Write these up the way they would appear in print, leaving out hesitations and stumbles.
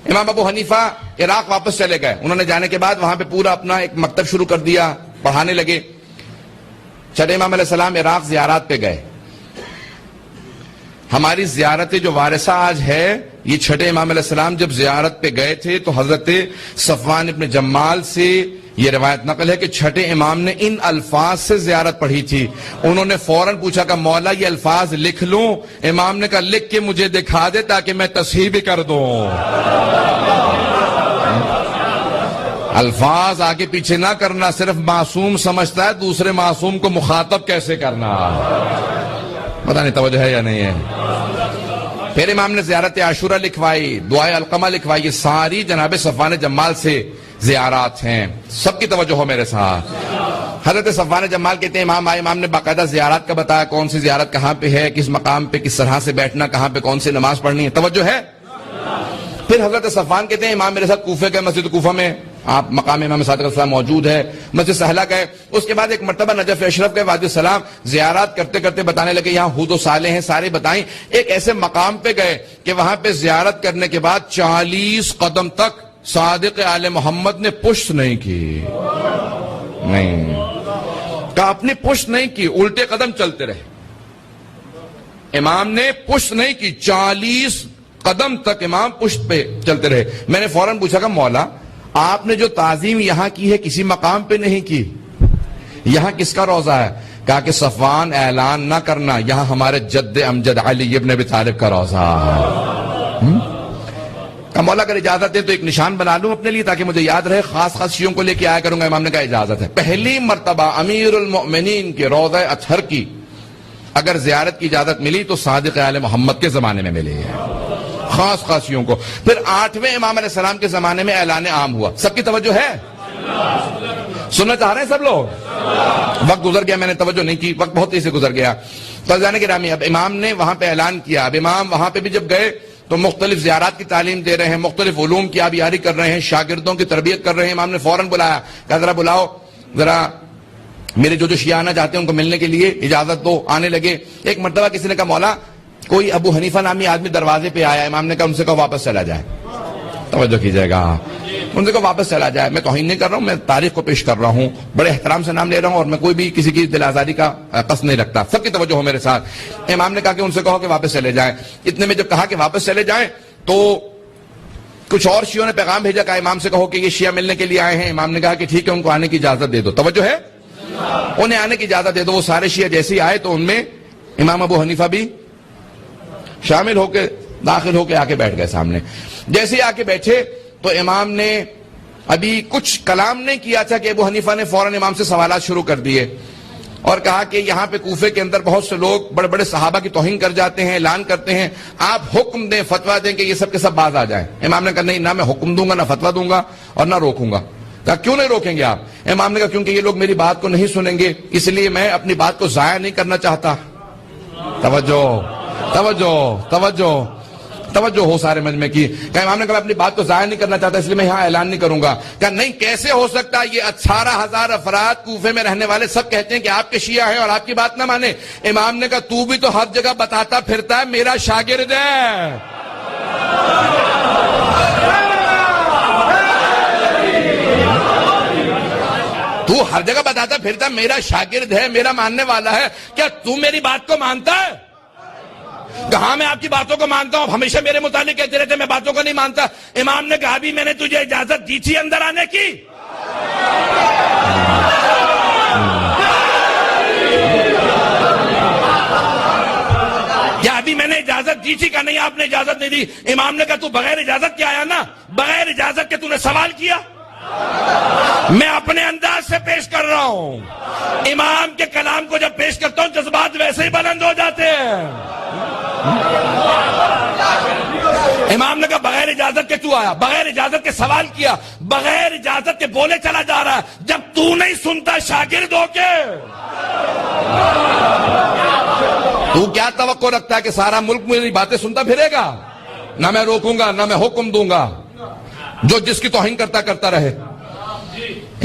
امام ابو حنیفہ عراق واپس چلے گئے. انہوں نے جانے کے بعد وہاں پہ پورا اپنا ایک مکتب شروع کر دیا, پڑھانے لگے. چھٹے امام علیہ السلام عراق زیارات پہ گئے. ہماری زیارت جو وارثہ آج ہے, یہ چھٹے امام علیہ السلام جب زیارت پہ گئے تھے تو حضرت صفوان ابن جمال سے یہ روایت نقل ہے کہ چھٹے امام نے ان الفاظ سے زیارت پڑھی تھی. انہوں نے فوراً پوچھا کہ مولا یہ الفاظ لکھ لوں؟ امام نے کہا لکھ کے مجھے دکھا دے تاکہ میں تصحیح بھی کر دوں. الفاظ آگے پیچھے نہ کرنا, صرف معصوم سمجھتا ہے دوسرے معصوم کو مخاطب کیسے کرنا. پتہ نہیں توجہ ہے یا نہیں ہے. پھر امام نے زیارت عاشورہ لکھوائی, دعائے علقمہ لکھوائی. یہ ساری جناب صفوان جمال سے زیارات ہیں. سب کی توجہ ہو میرے ساتھ. حضرت صفوان جمال کہتے ہیں امام آئے, امام نے باقاعدہ زیارات کا بتایا, کون سی زیارت کہاں پہ ہے, کس مقام پہ کس طرح سے بیٹھنا, کہاں پہ کون سی نماز پڑھنی ہے. توجہ ہے. پھر حضرت صفوان کہتے ہیں امام میرے ساتھ کوفے گئے, مسجد کوفہ میں آپ مقام امام صادق علیہ السلام موجود ہے. مسجد سہلہ گئے. اس کے بعد ایک مرتبہ نجف اشرف گئے, وادی السلام. زیارات کرتے کرتے بتانے لگے یہاں ہود و صالح ہیں, سارے بتائیں. ایک ایسے مقام پہ گئے کہ وہاں پہ زیارت کرنے کے بعد 40 قدم تک صادق آل محمد نے پشت نہیں کی. نہیں کہا اپنی پشت نہیں کی, الٹے قدم چلتے رہے. امام نے پشت نہیں کی, 40 قدم تک امام پشت پہ چلتے رہے. میں نے فوراً پوچھا کہ مولا آپ نے جو تعظیم یہاں کی ہے کسی مقام پہ نہیں کی, یہاں کس کا روضہ ہے؟ کہا کہ صفوان اعلان نہ کرنا, یہاں ہمارے جد امجد علی ابن ابی طالب کا روضہ ہے. کہا مولا اگر اجازت دے تو ایک نشان بنا لوں اپنے لیے تاکہ مجھے یاد رہے, خاص خاص شیعوں کو لے کے آیا کروں گا. امام نے کہا اجازت ہے. پہلی مرتبہ امیر المؤمنین کے روضہ اطہر کی اگر زیارت کی اجازت ملی تو صادق آل محمد کے زمانے میں ملی ہے, خاص خاصیوں کو. پھر 8ویں امام علیہ السلام کے زمانے میں اعلان عام ہوا. سب کی توجہ ہے؟ سننا چاہ رہے ہیں سب لوگ؟ وقت گزر گیا, میں نے توجہ نہیں کی, وقت بہت تیزی سے گزر گیا. فضلان گرامی, اب امام نے وہاں پہ اعلان کیا. اب امام وہاں پہ بھی جب گئے تو مختلف زیارات کی تعلیم دے رہے ہیں, مختلف علوم کی آبیاری کر رہے ہیں, شاگردوں کی تربیت کر رہے ہیں. امام نے فوراً بلایا, کہا ذرا بلاؤ, ذرا میرے جو شیعہ آنا چاہتے ہیں ان کو ملنے کے لیے اجازت دو. آنے لگے. ایک مرتبہ کسی نے کہا مولا کوئی ابو حنیفہ نامی آدمی دروازے پہ آیا. امام نے کہا ان سے کہو واپس چلا جائے. توجہ کیجئے گا, ان سے کہو واپس چلا جائے. میں توہین نہیں کر رہا ہوں, میں تاریخ کو پیش کر رہا ہوں, بڑے احترام سے نام لے رہا ہوں, اور میں کوئی بھی کسی کی دل آزاری کا قصد نہیں رکھتا. سب کی توجہ ہو میرے ساتھ. امام نے کہا کہ ان سے کہو کہ واپس چلے جائیں. اتنے میں جب کہا کہ واپس چلے جائیں تو کچھ اور شیعوں نے پیغام بھیجا, کہا امام سے کہو کہ یہ شیعہ ملنے کے لیے آئے ہیں. امام نے کہا کہ ٹھیک ہے, ان کو آنے کی اجازت دے دو. توجہ ہے, انہیں آنے کی اجازت دے دو. وہ سارے شیعہ جیسے ہی آئے تو ان میں امام ابو حنیفہ بھی شامل ہو کے داخل ہو کے آ کے بیٹھ گئے سامنے. جیسے ہی آ کے بیٹھے تو امام نے ابھی کچھ کلام نہیں کیا تھا کہ ابو حنیفہ نے فوراً امام سے سوالات شروع کر دیے اور کہا کہ یہاں پہ کوفے کے اندر بہت سے لوگ بڑے بڑے صحابہ کی توہین کر جاتے ہیں, اعلان کرتے ہیں, آپ حکم دیں, فتویٰ دیں کہ یہ سب کے سب باز آ جائیں. امام نے کہا نہیں, نہ میں حکم دوں گا, نہ فتویٰ دوں گا, اور نہ روکوں گا. کہا کیوں نہیں روکیں گے آپ؟ امام نے کہا کیونکہ یہ لوگ میری بات کو نہیں سنیں گے, اس لیے میں اپنی بات کو ضائع نہیں کرنا چاہتا. توجہ توجہ توجہ توجہ ہو سارے مجمع کی. کہ امام نے کہا اپنی بات کو ضائع نہیں کرنا چاہتا, اس لیے میں یہاں اعلان نہیں کروں گا. کہ نہیں, کیسے ہو سکتا, یہ 18,000 افراد کوفے میں رہنے والے سب کہتے ہیں کہ آپ کے شیعہ ہیں اور آپ کی بات نہ مانے. امام نے کہا تو بھی تو ہر جگہ بتاتا پھرتا ہے میرا شاگرد ہے. تو ہر جگہ بتاتا پھرتا میرا شاگرد ہے, میرا ماننے والا ہے, کیا تو میری بات کو مانتا ہے؟ کہاں میں آپ کی باتوں کو مانتا ہوں, ہمیشہ میرے متعلق کہتے رہتے میں باتوں کو نہیں مانتا. امام نے کہا بھی میں نے تجھے اجازت دی تھی اندر آنے کی. یا ابھی میں نے اجازت دی تھی کہ نہیں آپ نے اجازت نہیں دی. امام نے کہا تو بغیر اجازت کے آیا نا, بغیر اجازت کے تو نے سوال کیا. میں اپنے انداز سے پیش کر رہا ہوں. امام کے کلام کو جب پیش کرتا ہوں جذبات ویسے ہی بلند ہو جاتے ہیں. امام نے کہا بغیر اجازت کے تو آیا, بغیر اجازت کے سوال کیا, بغیر اجازت کے بولے چلا جا رہا ہے. جب تو نہیں سنتا شاگرد ہو کے تو کیا توقع رکھتا ہے کہ سارا ملک میری باتیں سنتا پھرے گا؟ نہ میں روکوں گا, نہ میں حکم دوں گا, جو جس کی توہین کرتا رہے.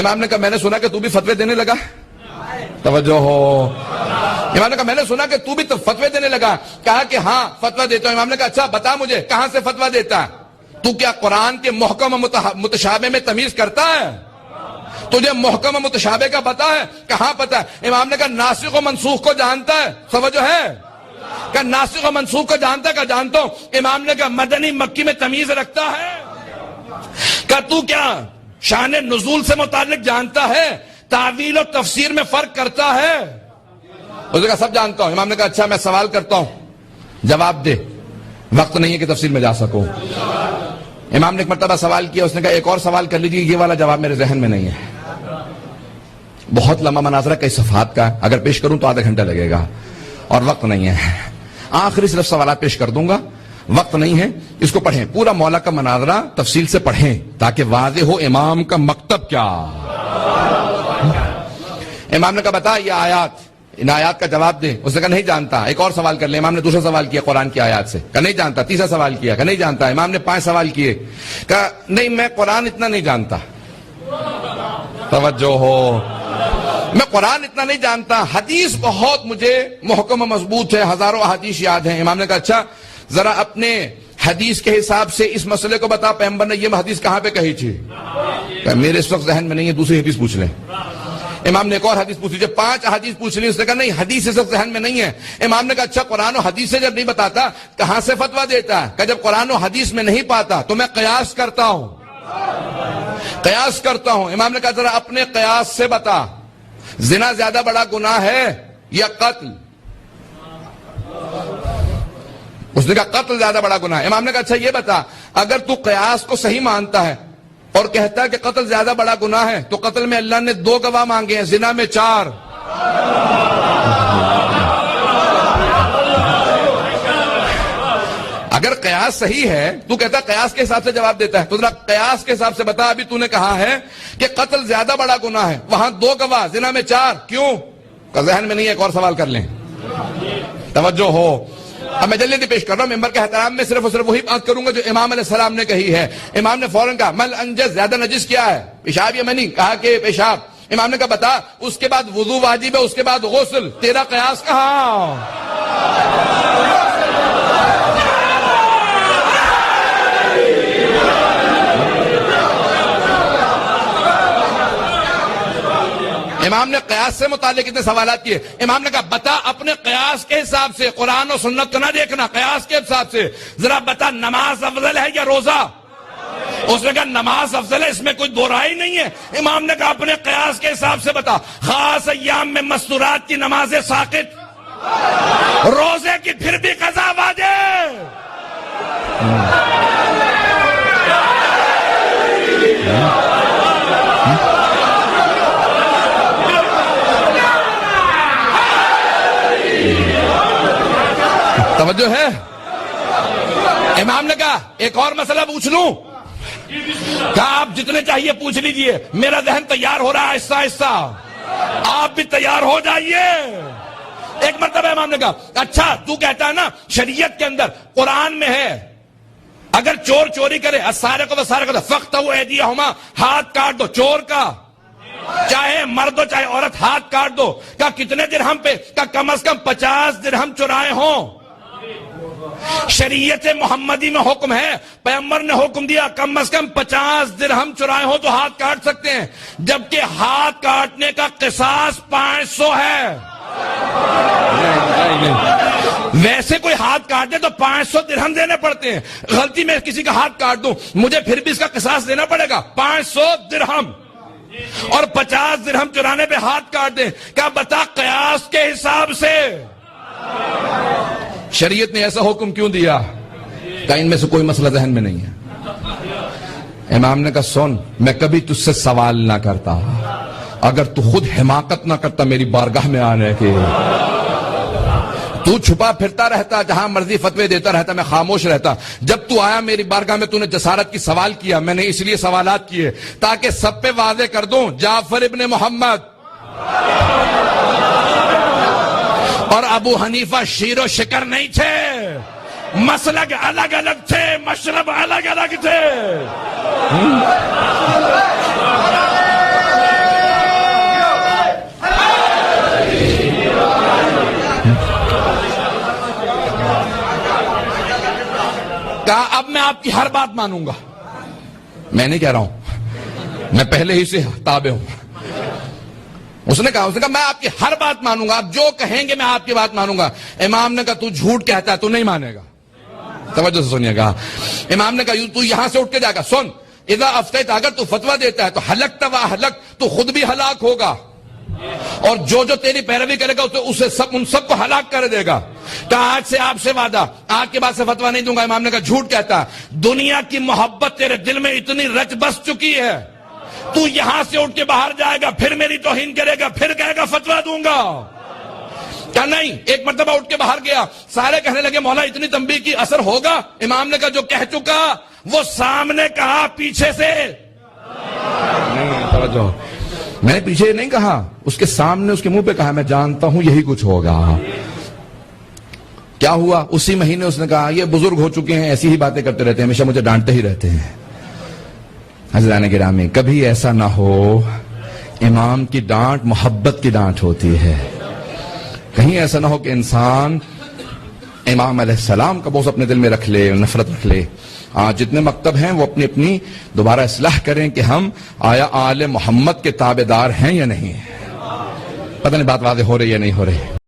امام نے کہا میں نے سنا کہ تو بھی فتوے دینے لگا. توجہ ہو. امام نے کہا میں نے سنا کہ تو بھی فتوے دینے لگا. کہا کہ ہاں فتویٰ دیتا ہوں. امام نے کہا اچھا بتا مجھے کہاں سے فتویٰ دیتا ہے. تو کیا قرآن کے محکم و متشابہ میں تمیز کرتا ہے؟ تجھے محکم و متشابہ کا پتا ہے؟ کہاں پتا ہے؟ امام نے کہا ناسخ و منسوخ کو جانتا ہے؟ توجہ ہے کہ ناسخ و منسوخ کو جانتا ہے؟ کہ جانتا ہوں۔ امام نے کہا مدنی مکی میں تمیز رکھتا ہے؟ کہ تو کیا شان نزول سے متعلق جانتا ہے؟ تعویل و تفسیر میں فرق کرتا ہے؟ اس نے کہا سب جانتا ہوں۔ امام نے کہا اچھا میں سوال کرتا ہوں، جواب دے، وقت نہیں ہے کہ تفسیر میں جا سکوں۔ امام نے ایک مرتبہ سوال کیا، اس نے کہا ایک اور سوال کر لیجیے، یہ والا جواب میرے ذہن میں نہیں ہے۔ بہت لمبا مناظرہ کئی صفحات کا، اگر پیش کروں تو آدھا گھنٹہ لگے گا اور وقت نہیں ہے۔ آخری صرف سوالات پیش کر دوں گا، وقت نہیں ہے، اس کو پڑھیں، پورا مولا کا مناظرہ تفصیل سے پڑھیں تاکہ واضح ہو امام کا مکتب کیا۔ امام نے کہا بتا یہ آیات، ان آیات کا جواب دے۔ اس نے کہا نہیں جانتا۔ ایک اور سوال کر لیں۔ امام نے دوسرا سوال کیا قرآن کی آیات سے، کہا نہیں جانتا۔ تیسرا سوال کیا، کہا نہیں جانتا۔ امام نے 5 سوال کیے، کہا نہیں میں قرآن اتنا نہیں جانتا۔ توجہ ہو، میں قرآن اتنا نہیں جانتا، حدیث بہت مجھے محکم و مضبوط ہے، ہزاروں احادیث یاد ہیں۔ امام نے کہا اچھا ذرا اپنے حدیث کے حساب سے اس مسئلے کو بتا، پیغمبر نے یہ حدیث کہاں پہ کہی تھی؟ کہ میرے اس وقت ذہن میں نہیں ہے، دوسری حدیث پوچھ لیں۔ امام نے ایک اور حدیث پوچھ لی، 5 حدیث پوچھ لی، اس نے کہا نہیں حدیث اس وقت ذہن میں نہیں ہے۔ امام نے کہا اچھا قرآن و حدیث سے جب نہیں بتاتا کہاں سے فتویٰ دیتا ہے؟ کہ جب قرآن و حدیث میں نہیں پاتا تو میں قیاس کرتا ہوں، قیاس کرتا ہوں۔ امام نے کہا ذرا اپنے قیاس سے بتا، زنا زیادہ بڑا گناہ ہے یا قتل؟ اس نے کہا قتل زیادہ بڑا گناہ ہے۔ امام نے کہا اچھا یہ بتا، اگر تو قیاس کو صحیح مانتا ہے اور کہتا ہے کہ قتل زیادہ بڑا گناہ ہے، تو قتل میں اللہ نے 2 گواہ مانگے ہیں، زنا میں 4۔ اگر قیاس صحیح ہے، تو کہتا ہے قیاس کے حساب سے جواب دیتا ہے، تو ذرا قیاس کے حساب سے بتا، ابھی تو نے کہا ہے کہ قتل زیادہ بڑا گناہ ہے، وہاں 2 گواہ، زنا میں 4، کیوں؟ کہ ذہن میں نہیں ہے، ایک اور سوال کر لیں۔ توجہ ہو، اب میں جلدی پیش کر رہا ہوں، ممبر کے احترام میں صرف اور صرف وہی بات کروں گا جو امام علیہ السلام نے کہی ہے۔ امام نے فوراً کہا مل انجز، زیادہ نجس کیا ہے؟ پیشاب یا منی؟ کہا کہ پیشاب۔ امام نے کہا بتا، اس کے بعد وضو واجب ہے، اس کے بعد غسل، تیرا قیاس کہاں؟ امام نے قیاس سے متعلق اتنے سوالات کیے۔ امام نے کہا بتا اپنے قیاس کے حساب سے، قرآن و سنت کو نہ دیکھنا، قیاس کے حساب سے ذرا بتا نماز افضل ہے یا روزہ؟ اس نے کہا نماز افضل ہے، اس میں کوئی دو رائے نہیں ہے۔ امام نے کہا اپنے قیاس کے حساب سے بتا، خاص ایام میں مستورات کی نمازیں ساقط، روزے کی پھر بھی قضا واجب۔ توجہ ہے؟ امام نے کہا ایک اور مسئلہ پوچھ لوں؟ کہا آپ جتنے چاہیے پوچھ لیجئے، میرا ذہن تیار ہو رہا ہے آہستہ آہستہ، آپ بھی تیار ہو جائیے۔ ایک مرتبہ امام نے کہا اچھا تو کہتا ہے نا شریعت کے اندر قرآن میں ہے اگر چور چوری کرے السارق والسارقۃ فاقطعوا ایدیہما، ہاتھ کاٹ دو چور کا، چاہے مرد ہو چاہے عورت، ہاتھ کاٹ دو۔ کہا کتنے درہم پہ؟ کہا کم از کم 50 درہم چرائے ہوں۔ شریعت محمدی میں حکم ہے، پیغمبر نے حکم دیا کم از کم 50 درہم چرائے ہوں تو ہاتھ کاٹ سکتے ہیں، جبکہ ہاتھ کاٹنے کا قصاص 500 ہے۔ ویسے کوئی ہاتھ کاٹ دے تو 500 درہم دینے پڑتے ہیں، غلطی میں کسی کا ہاتھ کاٹ دوں مجھے پھر بھی اس کا قصاص دینا پڑے گا 500 درہم، اور 50 درہم چرانے پہ ہاتھ کاٹ دیں۔ کیا بتا قیاس کے حساب سے شریعت نے ایسا حکم کیوں دیا؟ کہ ان میں سے کوئی مسئلہ ذہن میں نہیں ہے۔ امام نے کہا سن، میں کبھی تجھ سے سوال نہ کرتا اگر تو خود حماقت نہ کرتا میری بارگاہ میں آنے کے۔ تو چھپا پھرتا رہتا، جہاں مرضی فتوے دیتا رہتا، میں خاموش رہتا۔ جب تو آیا میری بارگاہ میں، تو نے جسارت کی سوال کیا، میں نے اس لیے سوالات کیے تاکہ سب پہ واضح کر دوں جعفر ابن محمد اور ابو حنیفہ شیر و شکر نہیں تھے، مسلک الگ الگ تھے، مشرب الگ الگ تھے۔ کہا اب میں آپ کی ہر بات مانوں گا. میں نہیں کہہ رہا ہوں، میں پہلے ہی سے تابع ہوں. اس نے کہا میں آپ کی ہر بات مانوں گا، آپ جو کہیں گے میں آپ کی بات مانوں گا. امام نے کہا تو جھوٹ کہتا ہے، تو نہیں مانے گا. توجہ سے سنیے گا. امام نے کہا تو یہاں سے اٹھ کے جا گا، سن اذا افتیت، اگر تو فتویٰ دیتا ہے تو ہلکت و ہلک، تو خود بھی ہلاک ہوگا اور جو تیری پیروی کرے گا اسے ان سب کو ہلاک کر دے گا. تو آج سے آپ سے وعدہ، آج کے بعد سے فتویٰ نہیں دوں گا. امام نے کہا جھوٹ کہتا ہے، دنیا کی محبت تیرے دل میں اتنی رچ بس چکی ہے، تو یہاں سے اٹھ کے باہر جائے گا، پھر میری توہین کرے گا، پھر کہے گا فتویٰ دوں گا. کیا نہیں؟ ایک مرتبہ اٹھ کے باہر گیا، سارے کہنے لگے مولا اتنی تنبیہ کی اثر ہوگا؟ امام نے کہا جو کہہ چکا وہ سامنے کہا، پیچھے سے نہیں. توجہ، میں نے پیچھے نہیں کہا، اس کے سامنے اس کے منہ پہ کہا میں جانتا ہوں یہی کچھ ہوگا. کیا ہوا؟ اسی مہینے اس نے کہا یہ بزرگ ہو چکے ہیں، ایسی ہی باتیں کرتے رہتے ہیں، ہمیشہ مجھے ڈانٹتے ہی رہتے ہیں. حضران گرامی، کبھی ایسا نہ ہو، امام کی ڈانٹ محبت کی ڈانٹ ہوتی ہے. کہیں ایسا نہ ہو کہ انسان امام علیہ السلام کا بوجھ اپنے دل میں رکھ لے، نفرت رکھ لے. جتنے مکتب ہیں وہ اپنی دوبارہ اصلاح کریں کہ ہم آیا آل محمد کے تابع دار ہیں یا نہیں. پتہ نہیں بات واضح ہو رہی ہے یا نہیں ہو رہی.